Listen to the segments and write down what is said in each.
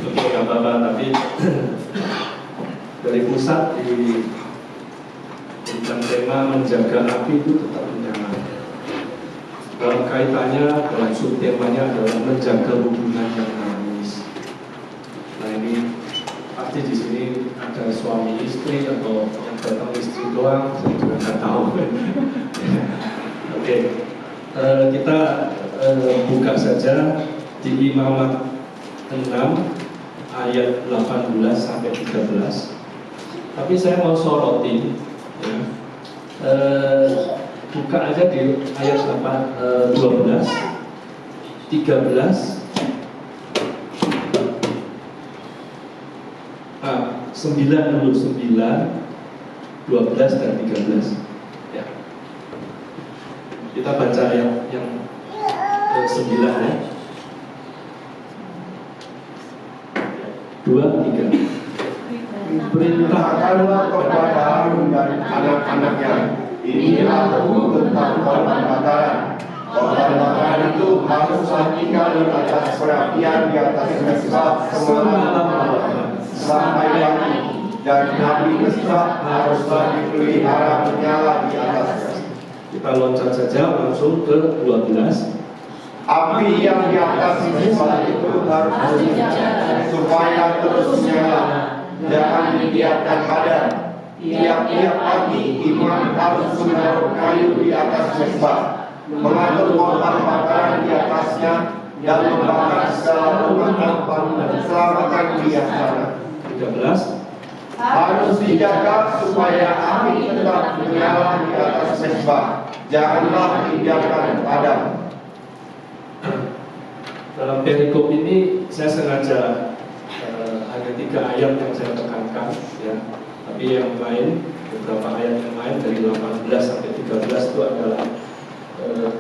Oke, nggak apa-apa, tapi dari pusat di tentang tema menjaga api itu tetap menyala. Dalam kaitannya, dalam subtemanya adalah menjaga hubungan yang harmonis. Nah ini pasti di sini ada suami istri atau yang datang istri doang, saya juga nggak tahu. Oke, kita buka saja di Imamat 6 ayat 18 sampai 13. Tapi saya mau soroti, ya. Buka aja di ayat 12, 13, 9 dulu, 9, 12 dan 13. Ya. Kita baca yang 9 ya. 2, 3. Perintahkanlah kepada Harun dan anak-anaknya, inilah hukum tentang korban bakaran. Korban bakaran itu haruslah tinggal di atas perapian di atas mesbah semalam sampai pagi, dan api mesbah haruslah dipelihara menyala di atasnya. Kita loncat saja langsung ke 12. Api yang di atas mesbah itu harus dijaga supaya terus menyala, jangan dibiarkan padam. Tiap-tiap pagi imam harus menaruh kayu di atas mesbah, mengatur korban bakaran di atasnya, dan membakar segala perlengkapan dan keselamatan di sana. 13. Harus dijaga supaya api tetap menyala di atas mesbah, janganlah dibiarkan padam. Dalam perikop ini saya sengaja hanya 3 ayat yang saya tekankan, ya. Tapi yang lain, beberapa ayat yang lain dari 18 sampai 13 itu adalah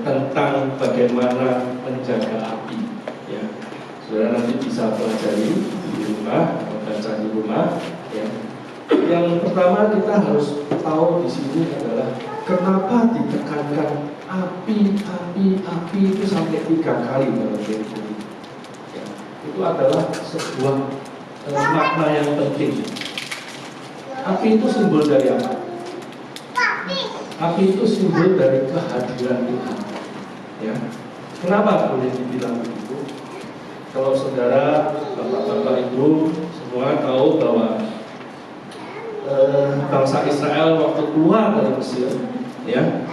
tentang bagaimana menjaga api, ya. Saudara nanti bisa pelajari di rumah, baca di rumah, ya. Yang pertama kita harus tahu di sini adalah kenapa ditekankan api itu sampai 3 kali dalam perikop ini. Ya, itu adalah sebuah makna yang penting. Api itu simbol dari apa? Api itu simbol dari kehadiran Tuhan. Ya. Kenapa boleh dibilang begitu? Kalau saudara, bapak-bapak, ibu semua tahu bahwa bangsa Israel waktu keluar dari Mesir, ya,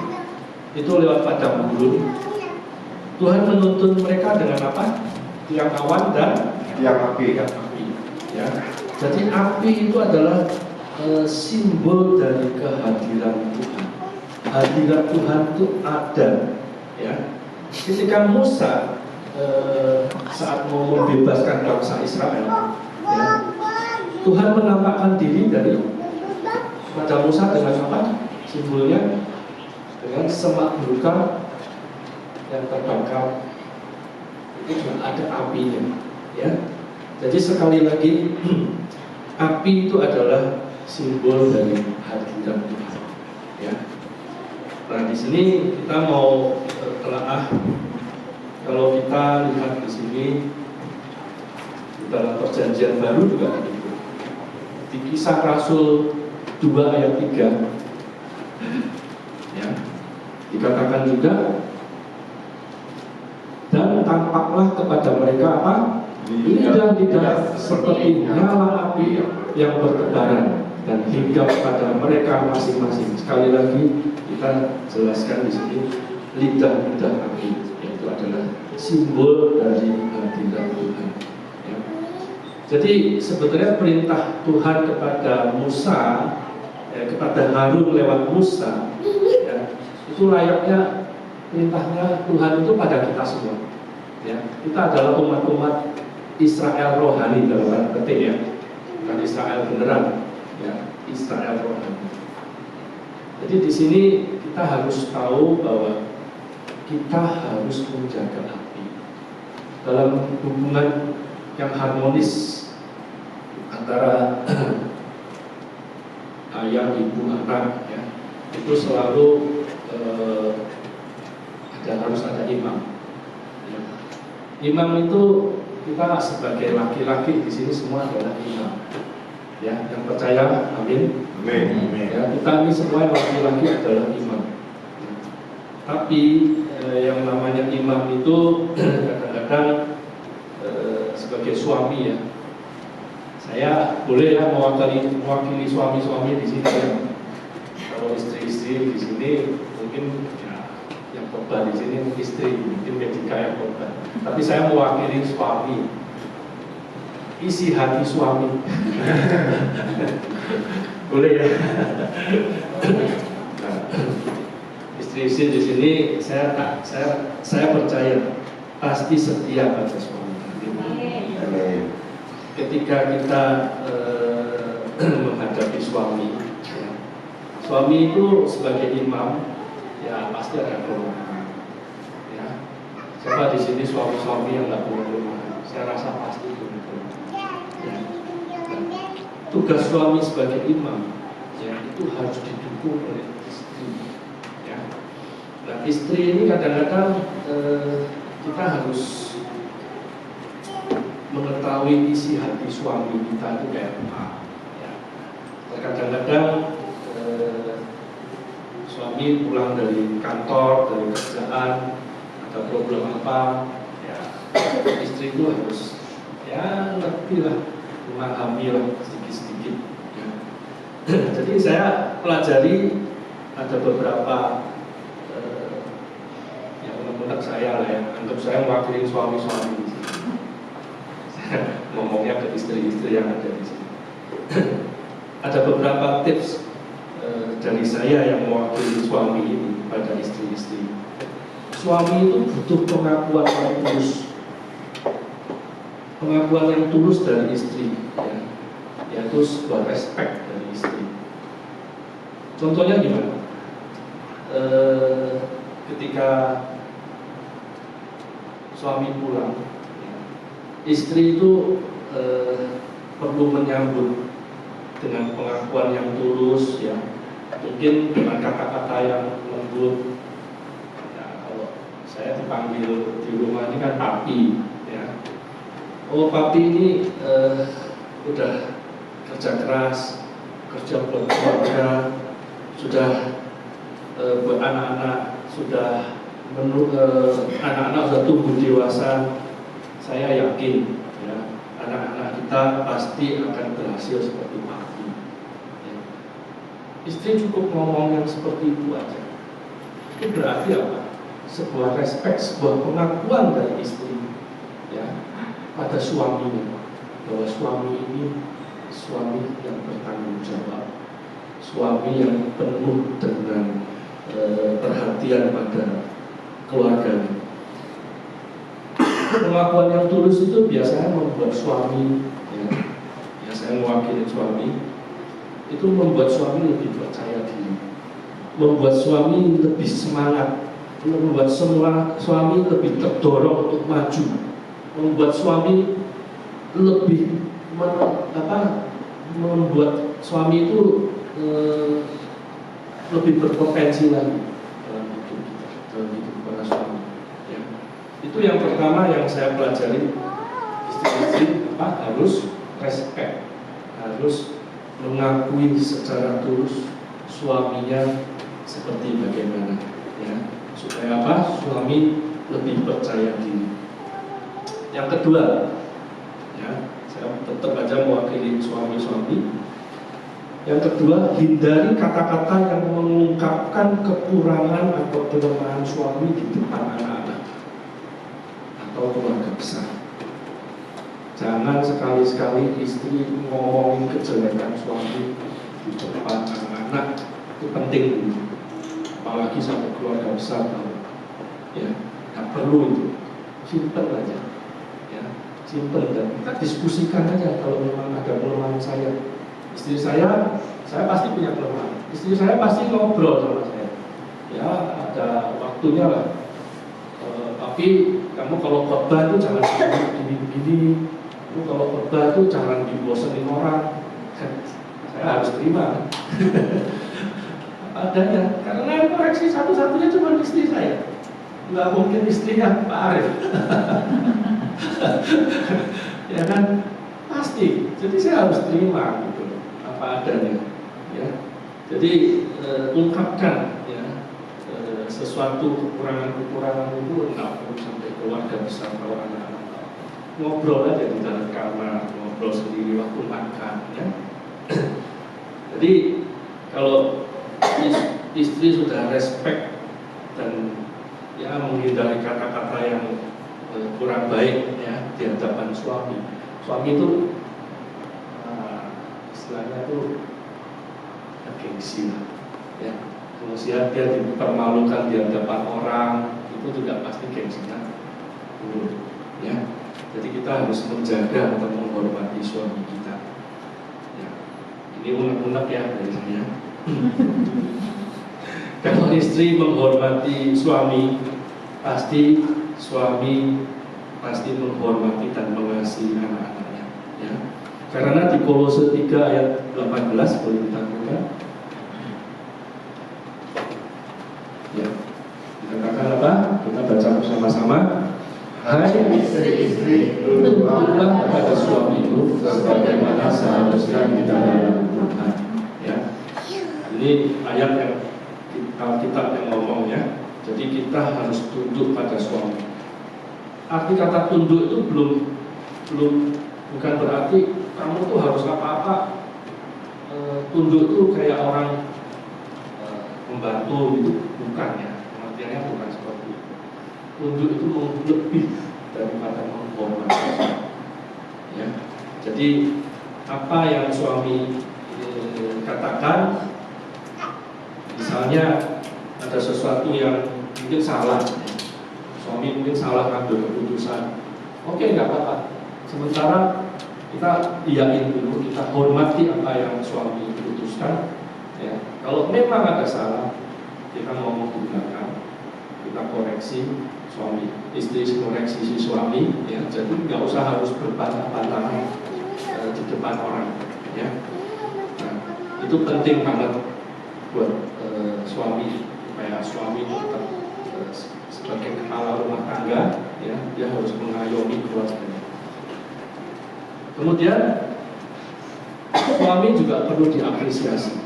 itu lewat padang gurun. Tuhan menuntun mereka dengan apa? Tiang awan dan Tiang api. Ya. Jadi api itu adalah simbol dari kehadiran Tuhan. Hadirat Tuhan itu ada, ya. Ketika Musa saat mau membebaskan bangsa Israel, ya, Tuhan menampakkan diri pada Musa dengan apa? Simbolnya dengan semak belukar yang terbakar. Itu juga ada apinya, ya. Jadi sekali lagi api itu adalah simbol dari hadirat Tuhan, ya. Nah di sini kita mau telaah. Kalau kita lihat di sini dalam Perjanjian Baru juga begitu. Di Kisah Rasul 2 ayat 3, ya, dikatakan juga, dan tampaklah kepada mereka apa? Lidah-lidah seperti nyala api yang bertebaran dan hinggap pada mereka masing-masing. Sekali lagi kita jelaskan di sini, lidah-lidah api itu adalah simbol dari hadirat Tuhan. Ya. Jadi sebetulnya perintah Tuhan kepada Musa, kepada Harun lewat Musa, ya, itu layaknya perintahnya Tuhan itu pada kita semua. Ya. Kita adalah umat-umat Israel rohani dalam tanda petik, ya, bukan Israel beneran, ya, Israel rohani. Jadi di sini kita harus tahu bahwa kita harus menjaga api dalam hubungan yang harmonis antara ayah, ibu, anak, ya. Itu selalu harus ada imam. Ya. Imam itu kita sebagai laki-laki di sini semua adalah imam. Ya, yang percaya, amin. Amin. Ya, kita ini semua laki-laki adalah imam. Tapi yang namanya imam itu kadang-kadang sebagai suami ya. Saya boleh ya mewakili suami-suami di sini ya. Kalau istri-istri di sini mungkin ya, yang khotbah di sini istri, mungkin ketika yang khotbah. Tapi saya mewakili suami. Isi hati suami. Boleh ya. Nah, istri-istri di sini saya percaya pasti setia pada suami. Amin. Ketika kita menghadapi suami, ya, suami itu sebagai imam, ya pasti ada kelemahan. Ya, siapa di sini suami-suami yang nggak punya kelemahan? Saya rasa pasti punya kelemahan. Ya. Nah, tugas suami sebagai imam, ya itu harus didukung oleh istri. Ya. Nah, istri ini kadang-kadang kita harus mengetahui isi hati suami kita itu kayak apa. Ya. Kadang-kadang suami pulang dari kantor, dari kerjaan, ada problem apa, ya istri itu harus ya ngerti lah, memahami lah sedikit-sedikit. Ya. Jadi saya pelajari ada beberapa yang menurut saya lah ya, anggap saya mewakili suami-suami di sini. Ngomongnya ke istri-istri yang ada di sini. Ada beberapa tips dari saya yang mewakili suami ini pada istri-istri. Suami itu butuh pengakuan yang tulus, pengakuan yang tulus dari istri, ya, yaitu sebuah respect dari istri. Contohnya gimana? Ketika suami pulang, istri itu perlu menyambut dengan pengakuan yang tulus, ya, mungkin dengan kata-kata yang lembut. Ya, kalau saya dipanggil di rumah ini kan papi, ya. Oh papi ini udah kerja keras, kerja buat keluarga, sudah buat anak-anak, sudah anak-anak sudah tumbuh dewasa. Saya yakin ya, anak-anak kita pasti akan berhasil seperti papi. Ya. Istri cukup ngomong yang seperti itu aja. Itu berarti apa? Sebuah respect, sebuah pengakuan dari istri, ya, pada suaminya, bahwa suami ini suami yang bertanggung jawab, suami yang penuh dengan perhatian pada keluarganya. Pengakuan yang tulus itu biasanya membuat suami, ya saya mewakili suami, itu membuat suami lebih percaya diri, membuat suami lebih semangat, membuat suami lebih terdorong untuk maju, membuat suami lebih membuat suami itu lebih berpotensi lagi dalam hidup para suami. Itu yang pertama yang saya pelajari, istri-istri harus respect, harus mengakui secara tulus suaminya seperti bagaimana, ya, supaya apa? Suami lebih percaya diri. Yang kedua, ya, saya tetap aja mewakili suami-suami. Yang kedua, hindari kata-kata yang mengungkapkan kekurangan atau kelemahan suami di depan anak-anak atau keluarga besar. Jangan sekali-sekali istri ngomongin kejelekan suami di depan anak-anak. Itu penting, apalagi sampai keluarga besar tahu. Ya, nggak perlu itu, simpen aja, ya, simpen dan kita diskusikan aja kalau memang ada kelemahan saya. Istri saya pasti punya kelemahan. Istri saya pasti ngobrol sama saya. Ya, ada waktunya lah. Tapi kamu kalau khotbah itu jangan begini-begini. Kamu kalau khotbah itu jangan dibosenin orang. Saya harus terima. Adanya. Karena koreksi satu-satunya cuma istri saya. Nggak mungkin istrinya Pak Arif. Ya kan, pasti. Jadi saya harus terima gitu, apa adanya. Ya, jadi ungkapkan ya sesuatu kekurangan itu nggak perlu sampai keluarga besar atau anak-anak. Ngobrol aja di dalam kamar, ngobrol sendiri waktu makan. Ya. Jadi kalau istri sudah respect dan ya menghindari kata-kata yang kurang baik ya di hadapan suami. Suami itu istilahnya itu gengsi lah, ya. Kemudian dia dipermalukan di hadapan orang, itu juga pasti gengsinya turun, ya. Jadi kita harus menjaga atau menghormati suami kita. Ya. Ini unek-unek ya dari saya. Kalau istri menghormati suami, pasti suami pasti menghormati dan mengasihi anak-anaknya. Ya. Karena di Kolose 3 ayat 18 boleh kita buka. Ya, dikatakan apa? Kita baca bersama-sama. Hai istri-istri, tunduklah kepada suamimu sebagaimana seharusnya di dalam Tuhan. Ya, ini ayat yang kita yang ngomong ya. Jadi kita harus tunduk pada suami. Arti kata tunduk itu bukan berarti kamu tuh harus apa-apa. Tunduk itu kayak orang membantu gitu, bukan ya. Artinya bukan seperti itu. Tunduk itu lebih daripada menghormati. Ya. Jadi apa yang suami katakan, misalnya ada sesuatu yang mungkin salah, suami mungkin salah ambil keputusan, oke nggak apa-apa. Sementara kita iyain dulu, kita hormati apa yang suami putuskan. Ya. Kalau memang ada salah, kita ngomong di belakang, kita koreksi suami, istri koreksi si suami. Ya. Jadi nggak usah harus berbantah-bantahan di depan orang. Ya. Nah, itu penting banget buat suami, supaya suami tetap sebagai kepala rumah tangga, ya, dia harus mengayomi keluarganya. Kemudian suami juga perlu diapresiasi.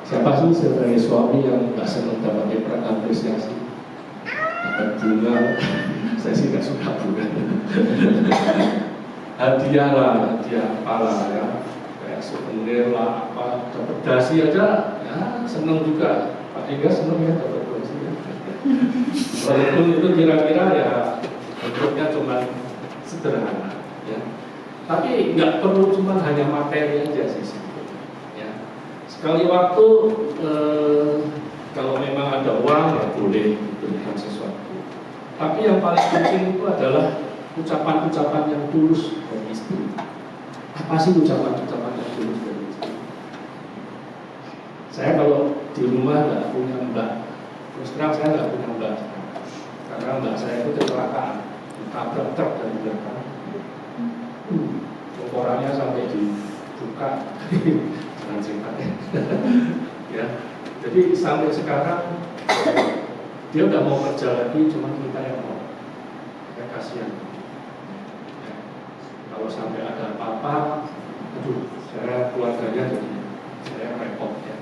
Siapa sih sebagai suami yang nggak senang dapat apresiasi? Dapat bunga, saya sih nggak suka bunga. Hadiah lah, hadiah apalah ya, kayak souvenir lah, apa, dapat dasi aja, ya senang juga. Pak Ega senang ya dapat dasi. Ya. Walaupun itu kira-kira ya bentuknya cuma sederhana, ya. Tapi nggak perlu cuma hanya materi aja sih. Ya. Sekali waktu kalau memang ada uang ya boleh diberikan sesuatu. Tapi yang paling penting itu adalah ucapan-ucapan yang tulus dari istri. Apa sih ucapan-ucapan yang tulus dari istri? Saya kalau di rumah nggak punya mbak, terus terang saya nggak punya mbak, karena mbak saya itu kecelakaan, ditabrak truk dari belakang, orangnya sampai dibuka, jangan ceritanya. Ya, jadi sampai sekarang dia udah mau kerja lagi, cuma kita yang mau, ya kasihan. Ya. Kalau sampai ada apa-apa, aduh, saya keluarganya jadi saya repot ya.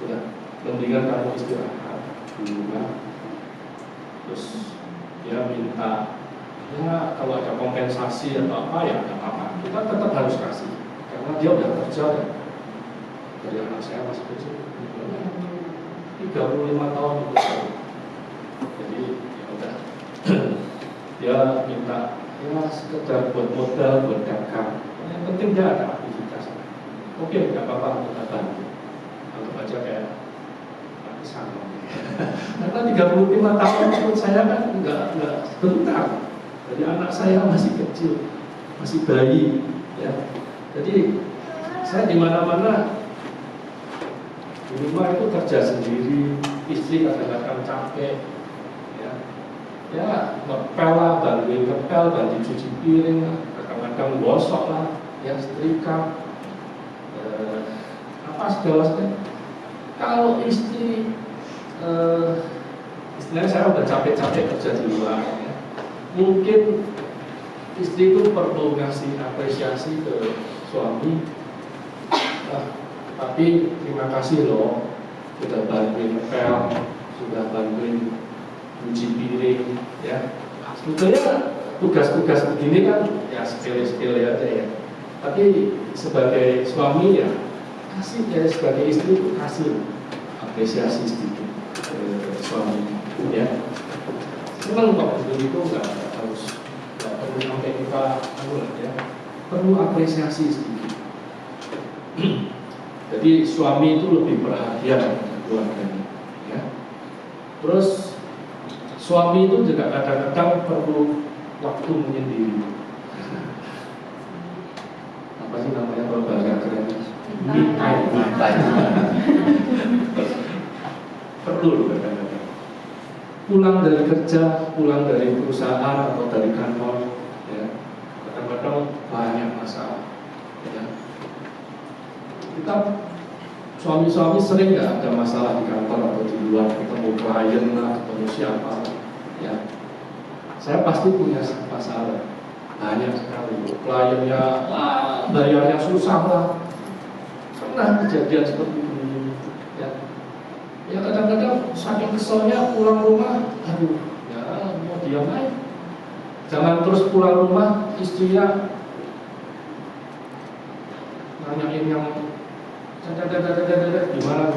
Udah, mendingan kamu istirahat di rumah, terus dia minta, ya kalau ada kompensasi atau apa ya nggak apa-apa, kita tetap harus kasih, karena dia udah kerja ya. Dari anak saya masih kecil, 35 tahun itu. Jadi ya udah, dia minta ya sekedar buat modal, buat dagang. Yang penting dia ada aktivitas. Oke, nggak apa-apa, kita bantu. Anggap aja kayak artisan. Karena 35 tahun menurut saya kan nggak sebentar. Jadi anak saya masih kecil, masih bayi, ya. Jadi saya di mana-mana di rumah itu kerja sendiri, istri kadang-kadang capek, ya ngepel lah, bantuin ngepel, bantu cuci piring, kadang-kadang gosok lah, ya setrika, apa segala-galanya. Kalau istri, istilahnya saya udah capek-capek kerja di luar, ya. mungkin istri itu perlu ngasih apresiasi ke suami. Tapi terima kasih loh, sudah bantuin ngepel, sudah bantuin cuci piring, ya. Sebetulnya tugas-tugas begini kan ya sepele-sepele aja ya. Tapi sebagai suami ya kasih, ya sebagai istri itu kasih apresiasi sedikit ke suami, ya. Senang kok begitu, nggak perlu sampai kita ya, perlu apresiasi sedikit. Jadi suami itu lebih perhatian pada keluarganya, ya. Terus suami itu juga kadang-kadang perlu waktu menyendiri. Apa sih namanya kalau bahasa keren? Me time. Perlu kadang-kadang. Pulang dari kerja, pulang dari perusahaan atau dari kantor, ya. Kadang-kadang banyak masalah, ya. Kita suami-suami sering nggak ada masalah di kantor atau di luar, ketemu klien lah, ketemu siapa, ya. Saya pasti punya masalah, banyak sekali. Kliennya, bayarnya susah lah, pernah kejadian seperti ini, ya. Ya kadang-kadang saking keselnya pulang rumah, aduh, ya mau diam aja. Jangan terus pulang rumah istrinya nanyain yang gimana,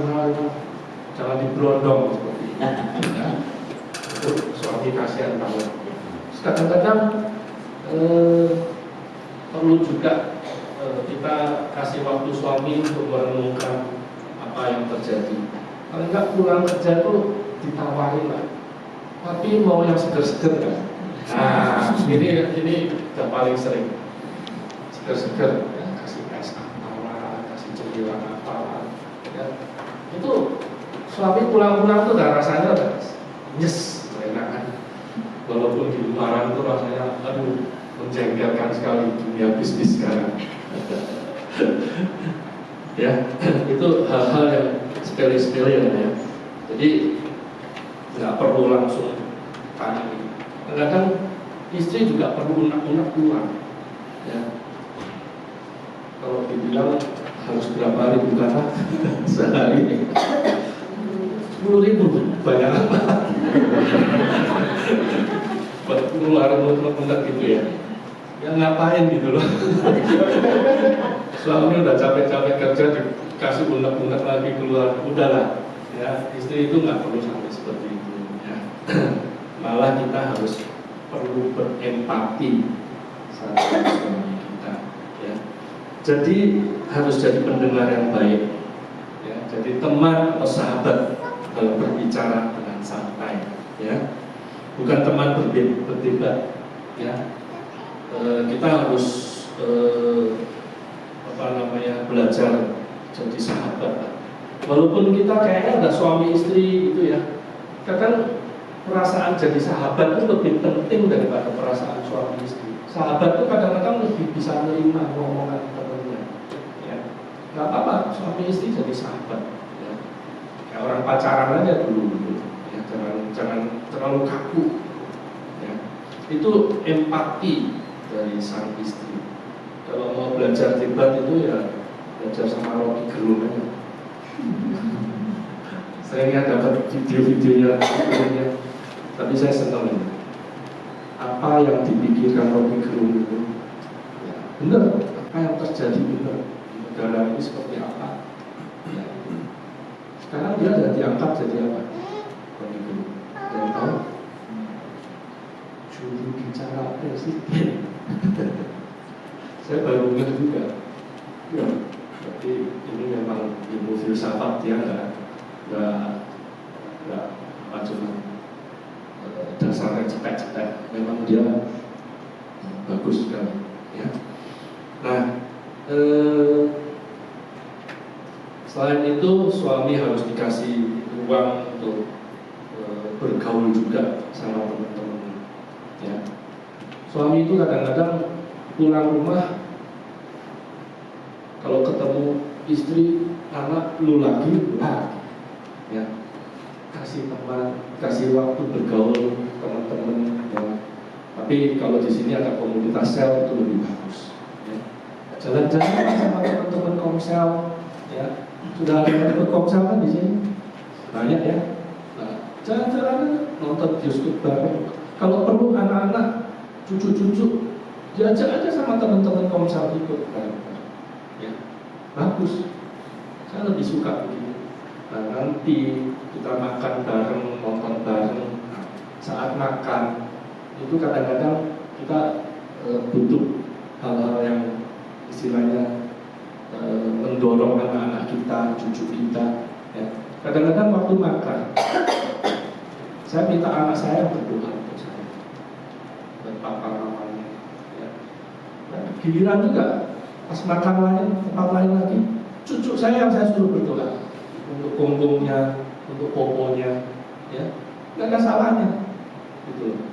jangan diberondong seperti itu. Ya. Itu suami kasihan banget. Kadang-kadang perlu juga kita kasih waktu suami untuk merenungkan apa yang terjadi. Kalau enggak pulang kerja itu ditawarin lah, tapi mau yang seger-seger kan? Nah, ini udah paling sering seger-seger. Ya. Itu suami pulang-pulang tuh udah rasanya udah yes, enak kan. Walaupun di luaran tuh rasanya aduh menjengkelkan sekali dunia bisnis sekarang. Ya, itu hal-hal yang sepele-sepele ya. Jadi nggak perlu langsung tanya. Kadang-kadang istri juga perlu unak-unak pulang. Ya. Kalau dibilang harus berapa ribu kata sehari? 10.000, banyak apa? Buat ngeluarin unek-unek gitu ya. Ya ngapain gitu loh. Suami udah capek-capek kerja dikasih unek-unek lagi keluar, udahlah. Ya, istri itu nggak perlu sampai seperti itu. Ya. Malah kita harus perlu berempati sama suami kita. Ya. Jadi harus jadi pendengar yang baik, ya. Jadi teman atau sahabat dalam berbicara dengan santai, ya. Bukan teman berdebat, ya. Kita harus belajar jadi sahabat. Walaupun kita kayaknya ada suami istri gitu ya, kadang perasaan jadi sahabat itu lebih penting daripada perasaan suami istri. Sahabat itu kadang-kadang lebih bisa menerima ngomongan temannya, ya. Gak apa-apa suami istri jadi sahabat, ya. Kayak orang pacaran aja dulu, ya. Jangan terlalu kaku, ya. Itu empati dari sang istri. Kalau mau belajar debat itu ya belajar sama Rocky Gerung aja. Saya ingat dapat video-videonya, tapi saya senang ini. Apa yang dipikirkan Rocky Gerung itu, ya, benar. Apa yang terjadi benar di negara ini seperti apa? Ya. Sekarang dia sudah diangkat jadi apa? Rocky Gerung. Jadi tahu? Juru bicara presiden. Saya baru ingat juga. Ya, berarti ini memang ilmu filsafat dia nggak cuma dasarnya cetek-cetek, memang dia bagus sekali, ya. Nah, selain itu suami harus dikasih ruang untuk bergaul juga sama teman-teman, ya. Suami itu kadang-kadang pulang rumah, kalau ketemu istri, anak, lu lagi, ya, kasih teman, kasih waktu bergaul teman-teman, ya. Tapi kalau di sini ada komunitas sel itu lebih bagus. Ya. Jalan-jalan sama teman-teman komsel, ya. Sudah ada teman komsel kan di sini banyak ya. Nah, jalan-jalan nonton bioskop bareng. Kalau perlu anak-anak, cucu-cucu, diajak aja sama teman-teman komsel ikut bareng. Ya, bagus. Saya lebih suka begitu. Nah, nanti kita makan bareng, nonton bareng. Nah, saat makan itu kadang-kadang kita butuh hal-hal yang istilahnya mendorong anak-anak kita, cucu kita. Ya. Kadang-kadang waktu makan, saya minta anak saya berdoa untuk saya, berpapa mamanya. Ya. Nah, giliran juga pas makan lain, tempat lain lagi, cucu saya yang saya suruh berdoa untuk punggungnya, untuk poponya, ya, nggak ada salahnya, gitu.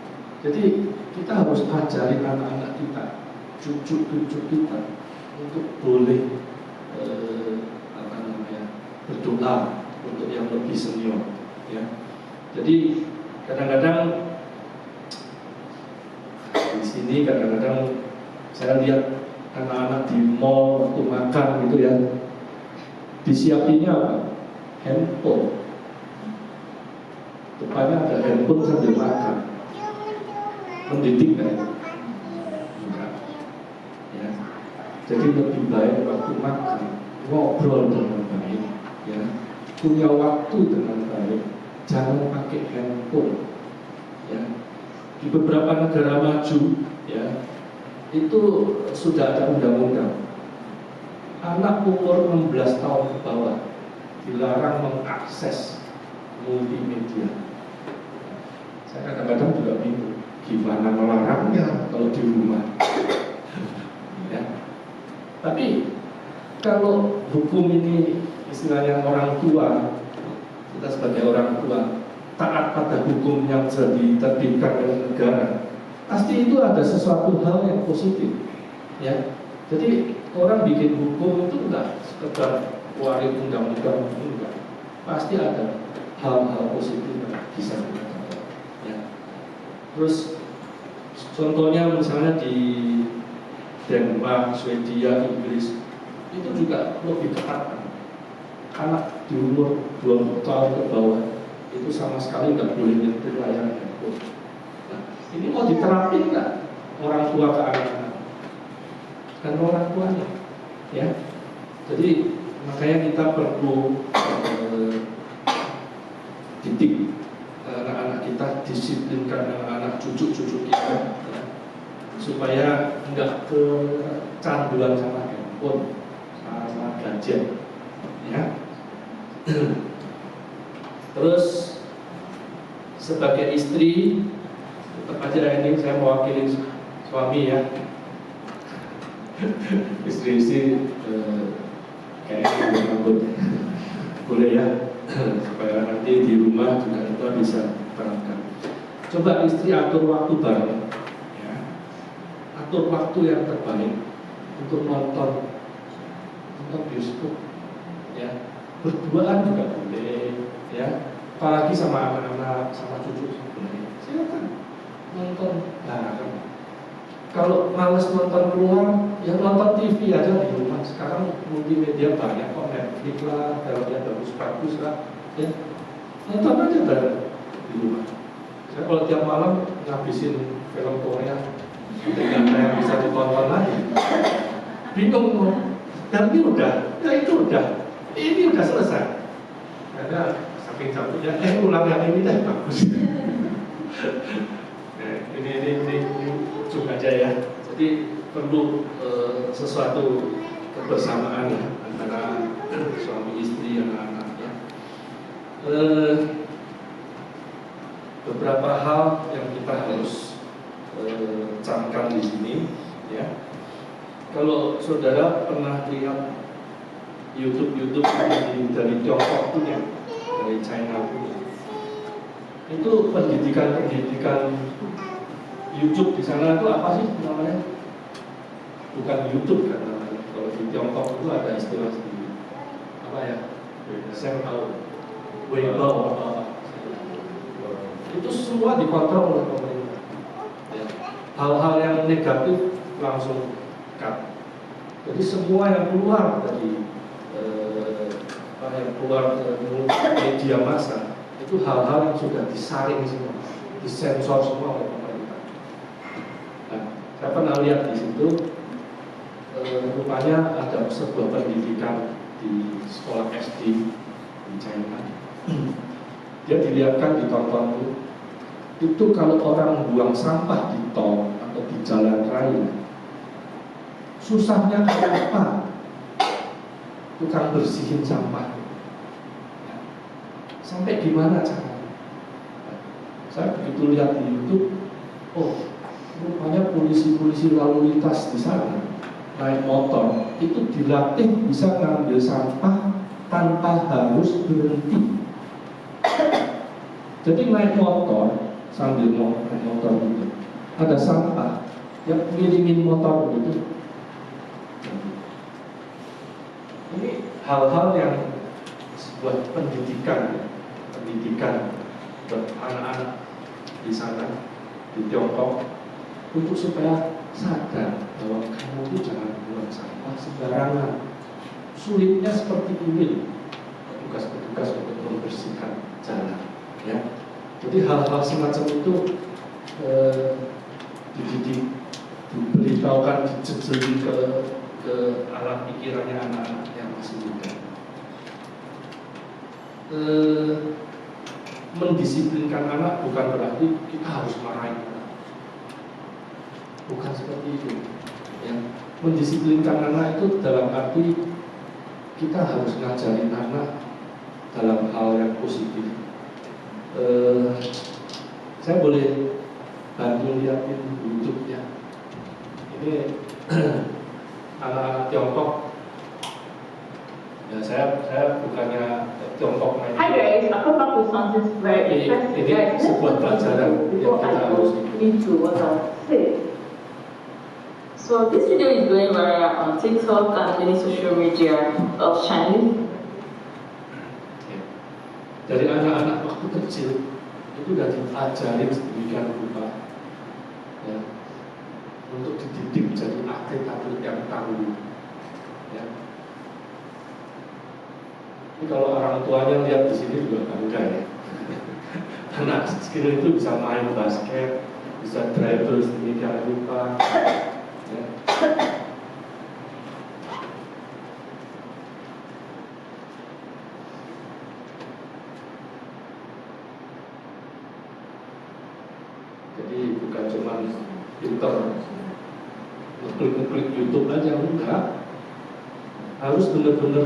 Jadi kita harus ajarin anak-anak kita, cucu-cucu kita untuk boleh berdoa untuk yang lebih senior, ya. Jadi kadang-kadang di sini kadang-kadang saya lihat anak-anak di mall waktu makan gitu ya, disiapinnya apa? Handphone. Depannya ada handphone sambil makan. Mendidik kan? Enggak. Ya. Jadi lebih baik waktu makan ngobrol dengan baik, ya. Punya waktu dengan baik. Jangan pakai handphone. Ya. Di beberapa negara maju, ya, itu sudah ada undang-undang. Anak umur 16 tahun ke bawah dilarang mengakses multimedia. Saya kadang-kadang juga bingung, gimana melarangnya kalau di rumah. Ya. Tapi kalau hukum ini istilahnya orang tua, kita sebagai orang tua taat pada hukum yang sudah diterbitkan oleh negara, pasti itu ada sesuatu hal yang positif, ya. Jadi orang bikin hukum itu enggak sekedar keluarin undang-undang, enggak. Pasti ada hal-hal positif yang bisa kita dapat, ya. Terus contohnya misalnya di Denmark, Swedia, Inggris itu juga lebih ketat. Anak di umur 20 tahun ke bawah itu sama sekali nggak boleh nyetir layar handphone. Nah, ini mau diterapin nggak orang tua ke anak-anak? Kan orang tuanya, ya. Jadi makanya kita perlu didik anak-anak kita, disiplinkan anak-anak cucu-cucu kita, ya, supaya nggak kecanduan sama handphone, sama gadget, ya. Terus sebagai istri, tetap aja ini saya mewakili suami, ya. Istri-istri kayaknya boleh ya, supaya nanti di rumah juga kita bisa terapkan. Coba istri atur waktu bareng, ya. Atur waktu yang terbaik untuk nonton bioskop, ya. Berduaan juga boleh, ya. Apalagi sama anak-anak, sama cucu boleh. Silakan nonton bareng. Kalau males nonton keluar, ya nonton TV aja di rumah. Sekarang multimedia banyak kok, Netflix lah, filmnya bagus-bagus lah, ya. Nonton aja bareng di rumah. Saya kalau tiap malam ngabisin film Korea, tidak ada yang bisa ditonton lagi. Bingung mau. Dan ini udah, ya itu udah, ini udah selesai. Karena saking capeknya, ulang yang ini deh bagus. Ini juga aja ya. Jadi perlu sesuatu kebersamaan ya antara suami istri dan anak, ya. Beberapa hal yang kita harus camkan di sini, ya. Kalau saudara pernah lihat YouTube dari Tiongkok punya, dari China punya, itu pendidikan YouTube di sana itu apa sih namanya? Bukan YouTube kan namanya. Kalau di Tiongkok itu ada istilah sendiri. Apa ya? Saya tahu. Weibo apa? Itu semua dikontrol oleh pemerintah. Ya. hal-hal yang negatif langsung cut. Jadi semua yang keluar dari yang keluar ke media massa itu hal-hal yang sudah disaring semua, disensor semua oleh pemerintah. Nah, saya pernah lihat di situ, rupanya ada sebuah pendidikan di sekolah SD di China. Dia dilihatkan ditonton itu kalau orang buang sampah di tol atau di jalan raya, susahnya apa? Tukang bersihin sampah. Sampai gimana caranya? Saya begitu lihat di YouTube, oh, rupanya polisi-polisi lalu lintas di sana naik motor itu dilatih bisa ngambil sampah tanpa harus berhenti. Jadi naik motor sambil naik motor gitu, ada sampah yang ngiringin motor gitu. Ini hal-hal yang sebuah pendidikan buat anak-anak di sana di Tiongkok untuk supaya sadar bahwa kamu itu jangan buang sampah sembarangan. Sulitnya seperti ini petugas-petugas untuk membersihkan jalan, ya. Jadi hal-hal semacam itu dididik, diberitahukan, dijejeli ke alam pikirannya anak-anak yang masih muda. Mendisiplinkan anak bukan berarti kita harus marahin anak, bukan seperti itu, ya. Mendisiplinkan anak itu dalam arti kita harus ngajarin anak dalam hal yang positif. Saya boleh bantu lihatin YouTube-nya. Ini anak-anak Tiongkok. Ya, saya bukannya Tiongkok main. Hi guys, I come back with something very interesting. Ini sebuah pelajaran yang kita harus into what I say. So this video is going viral on TikTok and many social media of Chinese. Dari anak-anak waktu kecil itu sudah diajarin sedemikian rupa, ya, untuk dididik jadi atlet-atlet yang tangguh, ya. Ini kalau orang tuanya lihat di sini juga bangga, ya. Anak kecil itu bisa main basket, bisa dribble sedemikian rupa, ya. Jadi bukan cuma pinter ngeklik YouTube aja, enggak. Harus benar-benar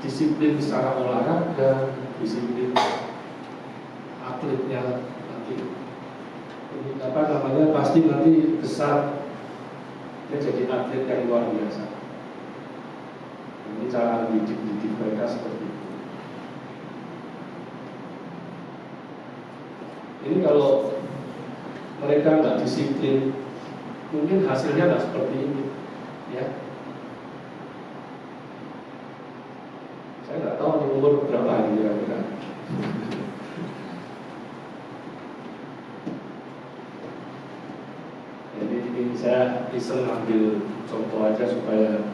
disiplin secara olahraga, disiplin atletnya nanti. Ini apa namanya, pasti nanti besar dia jadi atlet yang luar biasa. Ini cara didik mereka seperti itu. Ini kalau mereka nggak disiplin, mungkin hasilnya nggak seperti ini, ya. Saya nggak tahu di umur berapa ini kira-kira. Jadi ini saya iseng ambil contoh aja supaya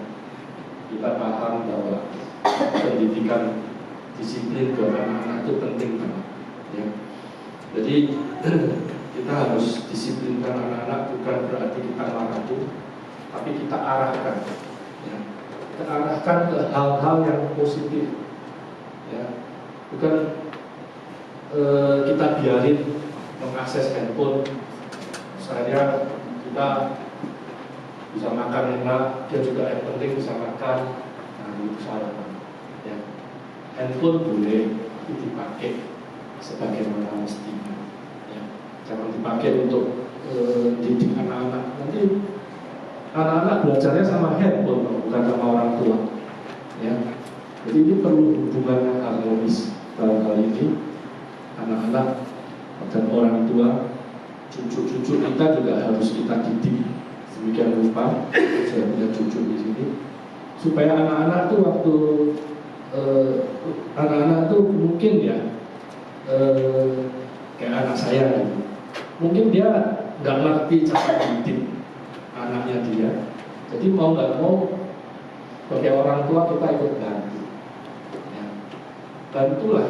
kita paham bahwa pendidikan disiplin buat anak-anak itu penting banget, ya. Jadi kita harus disiplinkan anak-anak, bukan berarti kita marahin, tapi kita arahkan, ya. Kita arahkan ke hal-hal yang positif, ya. Bukan kita biarin mengakses handphone. Saya kita bisa makan enak, dia juga yang penting bisa makan. Nah, itu salah, ya. Handphone boleh, tapi dipakai sebagaimana mestinya. Jangan dipakai untuk didik anak-anak. Nanti anak-anak belajarnya sama handphone, bukan sama orang tua, ya. Jadi ini perlu hubungan yang harmonis dalam hal ini. Anak-anak dan orang tua, cucu-cucu kita juga harus kita didik sedemikian rupa. Saya punya cucu di sini, supaya anak-anak tuh waktu anak-anak tuh mungkin ya kayak anak saya gitu. Mungkin dia nggak ngerti cara didik anaknya dia. Jadi mau nggak mau sebagai orang tua kita ikut bantu. Ya. Bantulah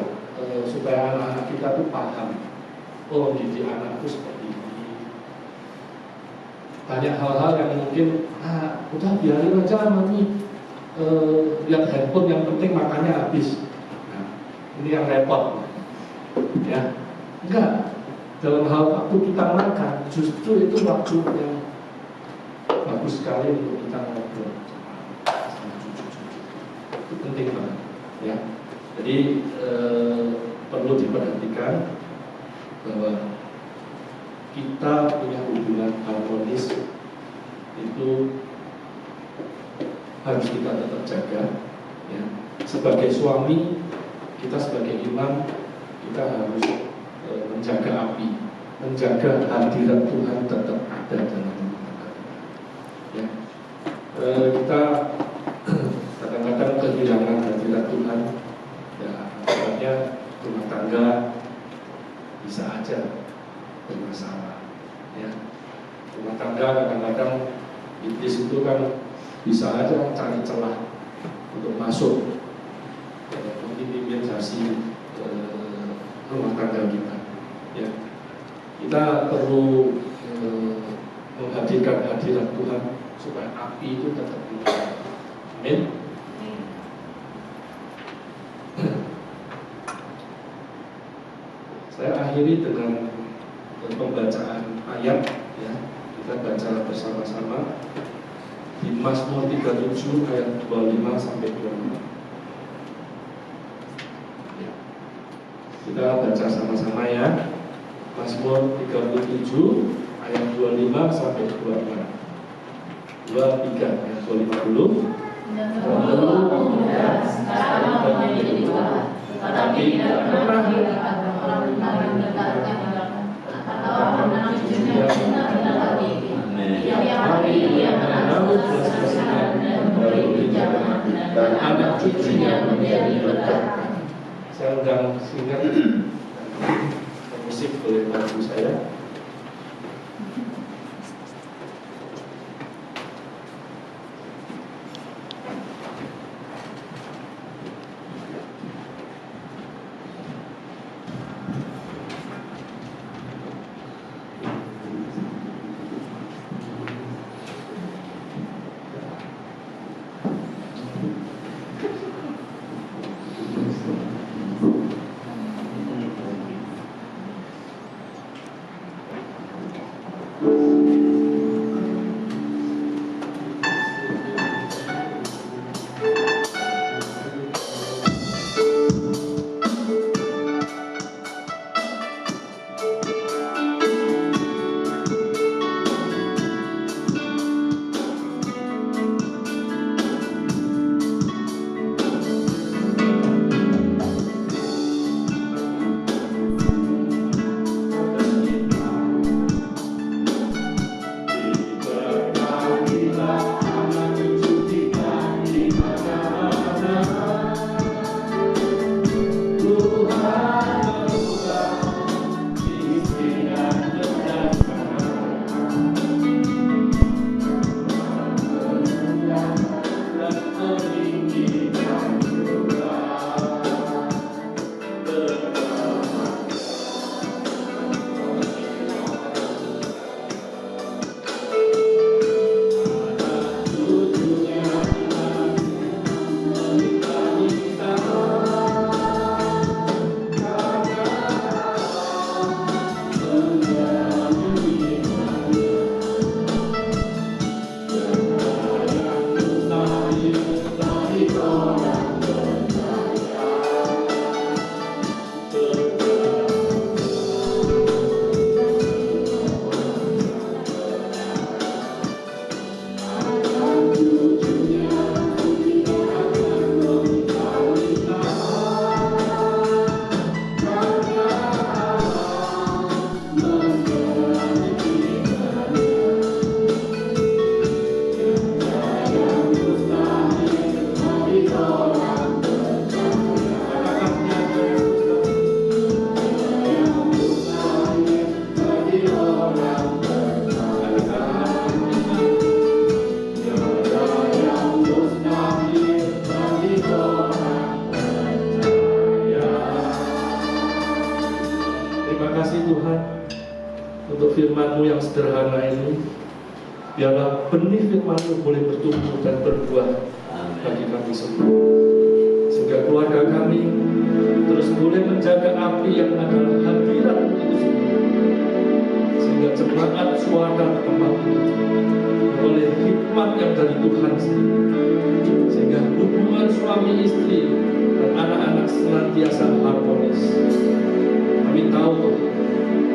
supaya anak-anak kita tuh paham. Oh, didik anakku seperti ini. Banyak hal-hal yang mungkin udah biarin aja mami lihat handphone, yang penting makannya habis. Nah, ini yang repot. Ya, enggak. Dalam hal waktu kita makan, justru itu waktu yang bagus sekali untuk kita ngobrol sama cucu-cucu. Itu penting banget, ya. Jadi perlu diperhatikan bahwa kita punya hubungan harmonis itu harus kita tetap jaga, ya. Sebagai suami, kita sebagai imam, kita harus menjaga api, menjaga hadirat Tuhan tetap ada dalam rumah tangga kita. Ya. Kita kadang-kadang kehilangan hadirat Tuhan, ya, akibatnya rumah tangga bisa aja bermasalah. Ya. Rumah tangga kadang-kadang iblis itu kan bisa aja cari celah untuk masuk mengintimidasi rumah tangga kita. Ya. Kita perlu menghadirkan hadirat Tuhan supaya api itu tetap menyala. Amin. Saya akhiri dengan pembacaan ayat, ya. Kita baca bersama-sama di Mazmur 37 ayat 25 sampai 26. Ya. Kita baca sama-sama, ya. Mazmur 37 ayat 25 sampai 25. 23 ayat 25 dulu. Dahulu pemuda, sekarang menjadi tua, tetapi tidak pernah dilihat orang yang dekatkan atau anak cucunya benar-benar lagi. Tiap hari ia menanggung kasihan dan memberi pinjaman, dan anak cucunya menjadi berkat. Saya undang singer musik boleh bantu saya. Biarlah benih firman-Mu boleh bertumbuh dan berbuah bagi kami semua, sehingga keluarga kami terus boleh menjaga api yang adalah hadirat itu sendiri, sehingga jemaat suara berkembang oleh hikmat yang dari Tuhan sendiri, sehingga hubungan suami istri dan anak-anak senantiasa harmonis. Kami tahu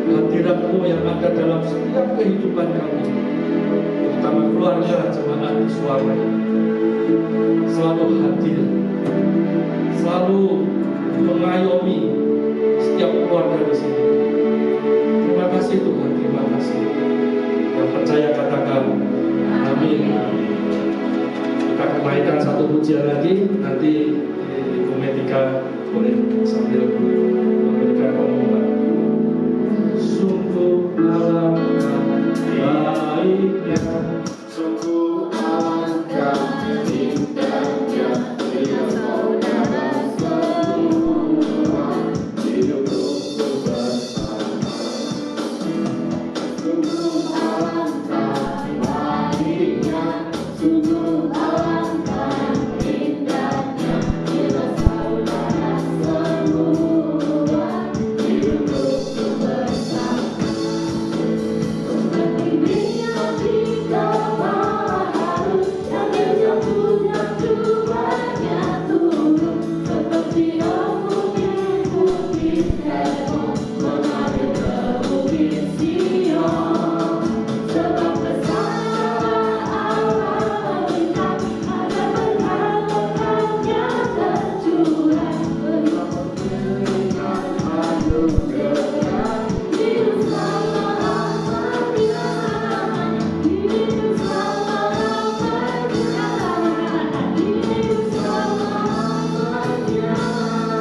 hadirat-Mu yang ada dalam setiap kehidupan kami, terutama keluarga jemaat suara, selalu hadir, selalu mengayomi setiap keluarga di sini. Terima kasih Tuhan, terima kasih. Yang percaya katakan amin. Kita kenaikan satu pujian lagi, nanti Ibu Metika boleh sambil memberikan pengumuman. Sungguh alangkah baiknya, Sungguh alangkah indahnya bila saudara semua hidup rukun bersama. Sungguh alangkah baiknya, sungguh alangkah indahnya bila saudara semua hidup rukun bersama. Seperti minyak di kepala harus yang jatuhnya cubanya turun, seperti embun di bukit Hermon mengalir ke bukit Sion. Sebab kesana Allah meminta agar berkat-berkat-Nya tercurah, berikan anugerah hidup selama-lamanya, hidup selama-lamanya, hidup selama-lamanya.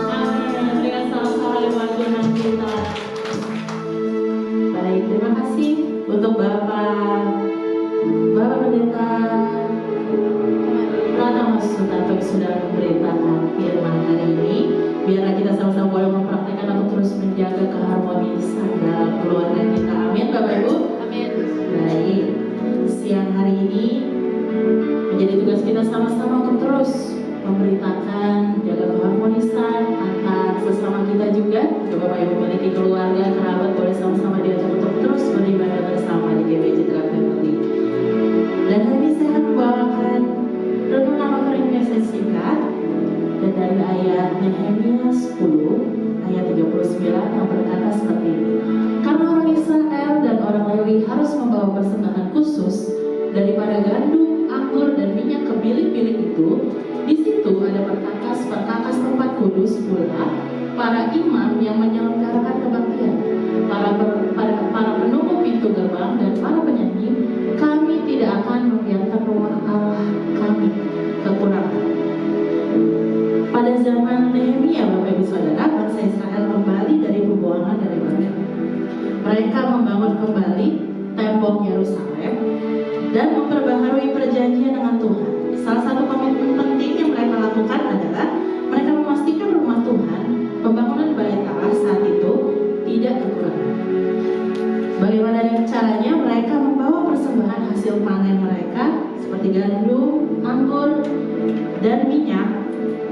Amin. Dengan salam lewat Tuhan kita. Baik, terima kasih untuk Bapak Pendeta Pratama Sutanto yang sudah memberitakan firman hari ini. Biarlah kita sama-sama boleh mempraktekkan untuk terus menjaga keharmonisan dalam keluarga kita. Amin, Bapak Ibu. Amin. Baik, siang hari ini menjadi tugas kita sama-sama untuk terus memberitakan, jaga keharmonisan antar sesama kita juga. Bapak Ibu memiliki keluarga, kerabat, boleh sama-sama diajak untuk terus beribadah bersama di GBJ Terang Family. Dan hari ini saya akan membawakan renungan offering message singkat dan dari ayat Nehemia 10 ayat 39 yang berkata seperti ini. Karena orang Israel dan orang Lewi harus membawa persembahan khusus daripada gandum, anggur dan minyak ke bilik-bilik itu, di situ ada perkakas tempat kudus pula para imam yang menyelenggarakan kebaktian, para penunggu pintu gerbang dan para penyanyi. Kami tidak akan membiarkan rumah Allah kami kekurangan. Pada zaman Nehemia, Bapak Ibu Saudara, bangsa Israel kembali dari pembuangan dari Babel. Mereka membangun kembali tembok Yerusalem dan memperbaharui perjanjian dengan Tuhan. Salah satu komitmen penting yang mereka lakukan adalah mereka memastikan rumah Tuhan, pembangunan Bait Allah saat itu tidak kekurangan. Bagaimana dengan caranya? Mereka membawa persembahan hasil panen mereka seperti gandum, anggur, dan minyak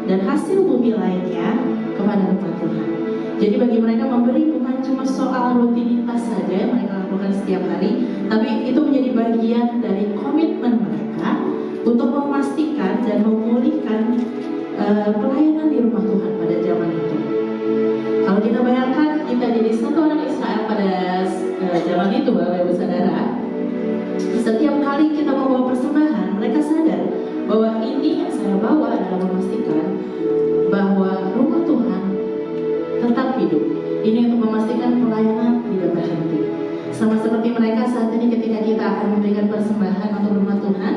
dan hasil bumi lainnya kepada rumah Tuhan. Jadi bagi mereka memberi bukan cuma soal rutinitas saja yang mereka lakukan setiap hari, tapi itu menjadi bagian dari komitmen mereka untuk memastikan dan memulihkan pelayanan di rumah Tuhan pada zaman itu. Kalau kita bayangkan kita jadi satu orang Israel pada zaman itu, Bapak Ibu Saudara, setiap kali kita membawa persembahan, mereka sadar bahwa ini yang saya bawa adalah memastikan bahwa rumah Tuhan tetap hidup. Ini untuk memastikan pelayanan tidak berhenti. Sama seperti mereka saat ini ketika kita akan memberikan persembahan untuk rumah Tuhan,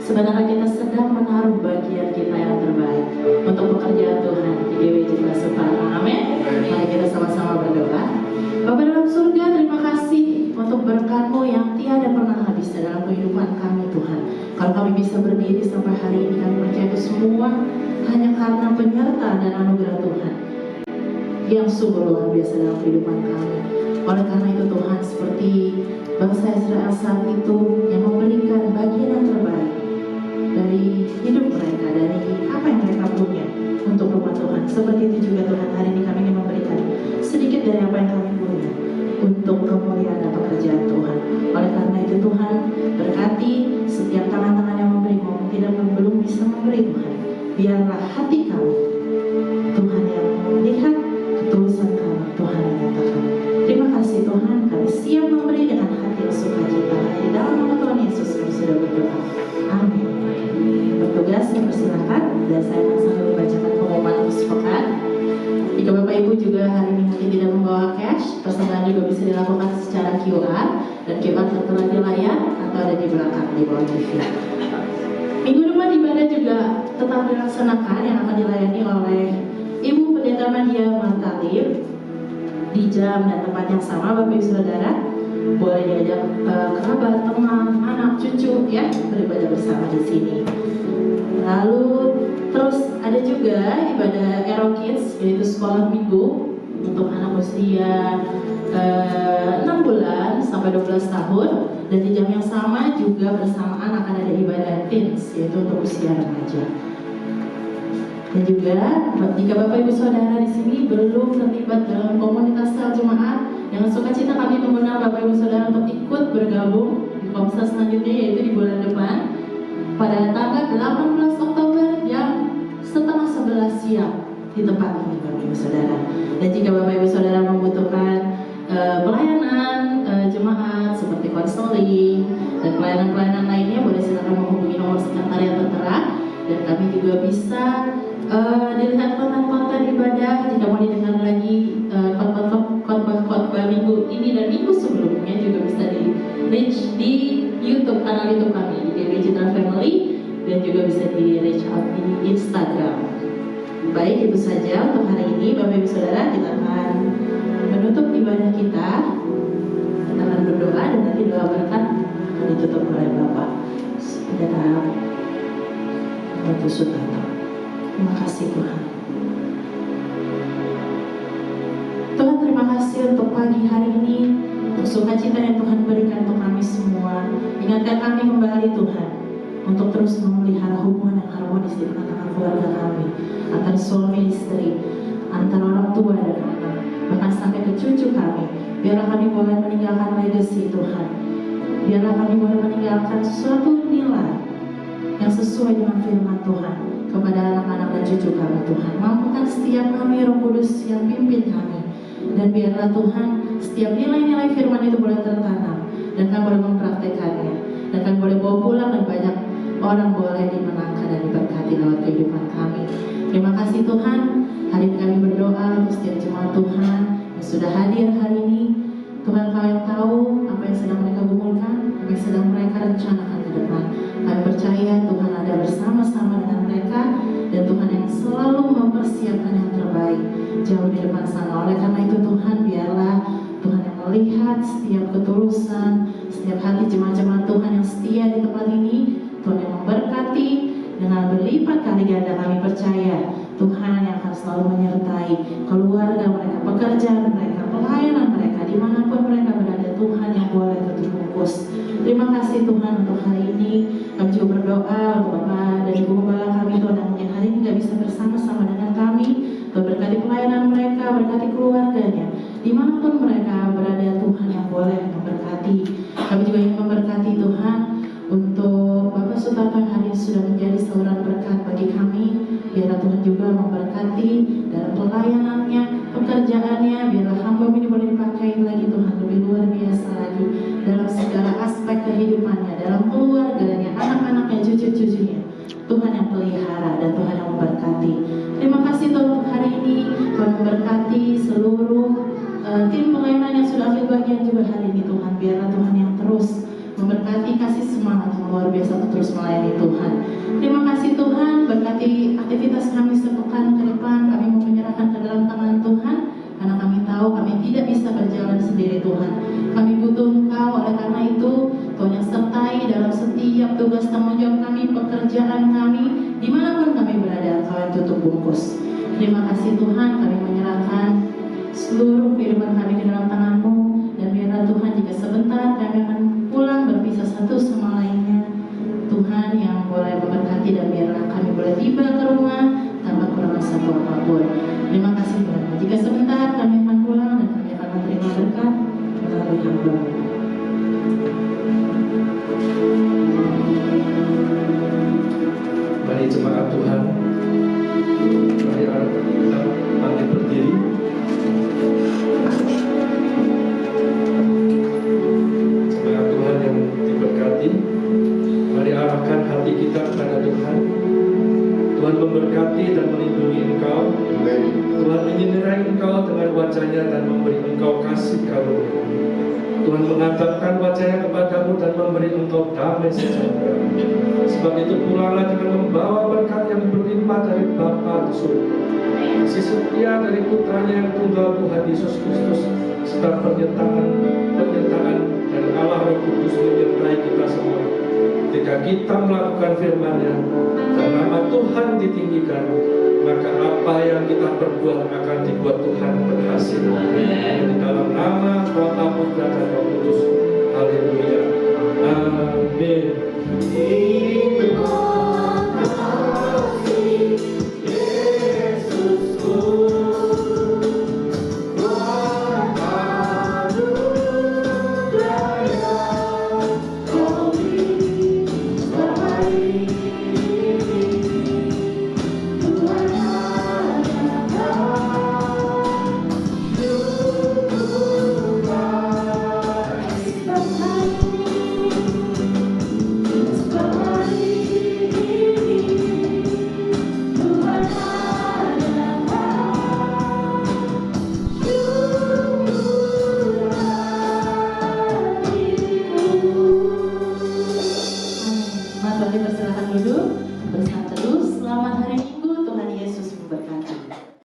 sebenarnya kita sedang menaruh bagian kita yang terbaik untuk pekerjaan Tuhan di GBJ Basupara. Amin. Mari kita sama-sama berdoa. Bapa dalam surga, terima kasih untuk berkat-Mu yang tiada pernah habis dalam kehidupan kami Tuhan. Kalau kami bisa berdiri sampai hari ini, kami percaya itu semua hanya karena penyertaan dan anugerah Tuhan yang sungguh luar biasa dalam kehidupan kami. Oleh karena itu Tuhan, seperti bangsa Israel saat itu yang memberikan bagian yang terbaik dari hidup mereka, dari apa yang mereka punya untuk rumah Tuhan. Seperti itu juga Tuhan, hari ini kami ingin memberikan sedikit dari apa yang kami punya untuk kemuliaan dan pekerjaan Tuhan. Oleh karena itu Tuhan, berkati setiap tangan-tangan yang memberi maupun tidak belum bisa memberi Tuhan. Biarlah hati kami, Tuhan yang melihat ketulusan kami, Tuhan yang nyatakan. Terima kasih Tuhan, kami siap memberi dengan hati yang sukacita. Di dalam nama Tuhan Yesus kami sudah berdoa. Amin. Bertugas dipersilakan, dan saya akan sambil membacakan pengumuman untuk sepekan. Jika Bapak Ibu juga hari ini mungkin tidak membawa cash, persembahan juga bisa dilakukan secara QR, dan QR tertera di layar atau ada di belakang di bawah TV. Minggu depan ibadah juga tetap dilaksanakan, yang akan dilayani oleh Ibu Pendeta Madia Martalim di jam dan tempat yang sama. Bapak Ibu Saudara boleh diajak kerabat, teman, anak, cucu ya beribadah bersama di sini. Lalu terus ada juga ibadah Aero Kids, yaitu sekolah minggu untuk anak usia 6 bulan sampai 12 tahun, dan di jam yang sama juga bersamaan akan ada ibadah teens, yaitu untuk usia remaja. Dan juga jika Bapak Ibu Saudara di sini belum terlibat dalam komunitas sel jemaat, dengan sukacita kami mengundang Bapak Ibu Saudara untuk ikut bergabung di komsel selanjutnya, yaitu di bulan depan pada tanggal 18 Oktober jam setengah 11 siang di tempat ini Bapak Ibu Saudara. Dan jika Bapak Ibu Saudara membutuhkan pelayanan jemaat seperti konseling dan pelayanan-pelayanan lainnya, boleh silakan menghubungi nomor sekretariat tertera, dan kami juga bisa dilihat konten-konten ibadah. Jika mau didengar lagi khotbah minggu ini dan minggu sebelumnya, juga bisa di reach di YouTube, kanal YouTube kami di Digital Family, dan juga bisa di reach out di Instagram. Baik, itu saja untuk hari ini Bapak Ibu Saudara. Kita akan menutup ibadah kita, kita akan berdoa, dan nanti doa berkat akan ditutup oleh Bapak Pendeta Ratu Sutanto. Terima kasih Tuhan. Tuhan, terima kasih untuk pagi hari ini, untuk sukacita yang Tuhan berikan untuk kami semua. Ingatkan kami kembali Tuhan, untuk terus memelihara hubungan yang harmonis di tengah-tengah keluarga kami, antara suami istri, antara orang tua dan anak, bahkan sampai ke cucu kami. Biarlah kami boleh meninggalkan legacy Tuhan. Biarlah kami boleh meninggalkan suatu nilai yang sesuai dengan firman Tuhan kepada anak-anak dan cucu kami Tuhan. Mampukan setiap kami Roh Kudus yang pimpin kami, dan biarlah Tuhan setiap nilai-nilai firman itu boleh tertanam, dan kami boleh mempraktekannya, dan kami boleh bawa pulang, dan banyak orang boleh dimenangkan dan diberkati lewat kehidupan kami. Terima kasih Tuhan. Hari ini kami berdoa untuk setiap jemaat Tuhan yang sudah hadir hari ini. Tuhan, Kau yang tahu apa yang sedang mereka gumulkan, apa yang sedang mereka rencanakan ke depan. Kami percaya Tuhan ada bersama-sama dengan mereka, dan Tuhan yang selalu mempersiapkan yang terbaik jauh di depan sana. Oleh karena itu Tuhan, biarlah Tuhan yang melihat setiap ketulusan, setiap hati jemaat-jemaat Tuhan yang setia di tempat ini. Tuhan yang memberkati dengan berlipat kali ganda. Kami percaya Tuhan yang akan selalu menyertai keluarga mereka, pekerjaan mereka, pelayanan mereka, dimanapun mereka berada. Tuhan yang boleh terbungkus. Terima kasih Tuhan untuk hari ini. Kami juga berdoa untuk Bapak dan Ibu Gembala kami Tuhan, yang mungkin hari ini gak bisa bersama-sama dengan kami. Tuhan berkati pelayanan mereka, berkati keluarganya, dimanapun mereka berada. Tuhan yang boleh memberkati. Kami juga ingin memberkati Tuhan untuk Bapak Sutanto yang hari ini sudah menjadi saluran berkat bagi kami. Biarlah Tuhan juga memberkati dalam pelayanannya, pekerjaannya. Biarlah hamba ini boleh dipakai lagi Tuhan lebih luar biasa lagi dalam segala aspek kehidupannya, dalam keluarganya, anak-anaknya, cucu-cucunya. Tuhan yang pelihara dan Tuhan yang memberkati. Terima kasih Tuhan untuk hari ini. Tuhan memberkati seluruh tim pelayanan yang sudah ambil bagian juga hari ini Tuhan. Biarlah Tuhan yang terus memberkati, kasih semangat yang luar biasa untuk terus melayani Tuhan. Terima kasih Tuhan, berkati aktivitas kami sepekan ke depan. Kami mau menyerahkan ke dalam tangan Tuhan, karena kami tahu kami tidak bisa berjalan sendiri Tuhan. Kami butuh Engkau. Oleh karena itu Tuhan yang sertai dalam setiap tugas tanggung jawab kami, pekerjaan kami, dimanapun kami berada. Engkau yang tutup bungkus. Terima kasih Tuhan, kami menyerahkan seluruh kehidupan kami ke dalam tangan-Mu. Tuhan jika sebentar kami akan pulang berpisah satu sama lainnya, Tuhan yang boleh memberkati dan biarlah kami boleh tiba ke rumah tanpa kekurangan satu apapun. Terima kasih Tuhan. Jika sebentar kami akan pulang dan kami akan menerima berkat melalui hamba. Mari jemaat Tuhan, mari kita bangkit berdiri. Jemaat Tuhan yang diberkati, mari arahkan hati kita kepada Tuhan. Tuhan memberkati dan melindungi engkau. Tuhan menyinari engkau dengan wajah-Nya dan memberi engkau kasih karunia. Tuhan mengatakan wajah-Nya kepadamu dan memberi engkau damai sejahtera. Sebab itu pulanglah dengan membawa berkat yang berlimpah dari Bapa di surga, kasih setia dari Putranya yang tunggal Tuhan Yesus Kristus, serta penyertaan dari Allah Roh Kudus menyertai kita semua. Ketika kita melakukan firman-Nya dan nama Tuhan ditinggikan, maka apa yang kita perbuat akan dibuat Tuhan berhasil. Di dalam nama Bapa, Putra dan Roh Kudus. Haleluya. Amin. Mari persilakan duduk bersama teduh. Selamat hari Minggu, Tuhan Yesus memberkati.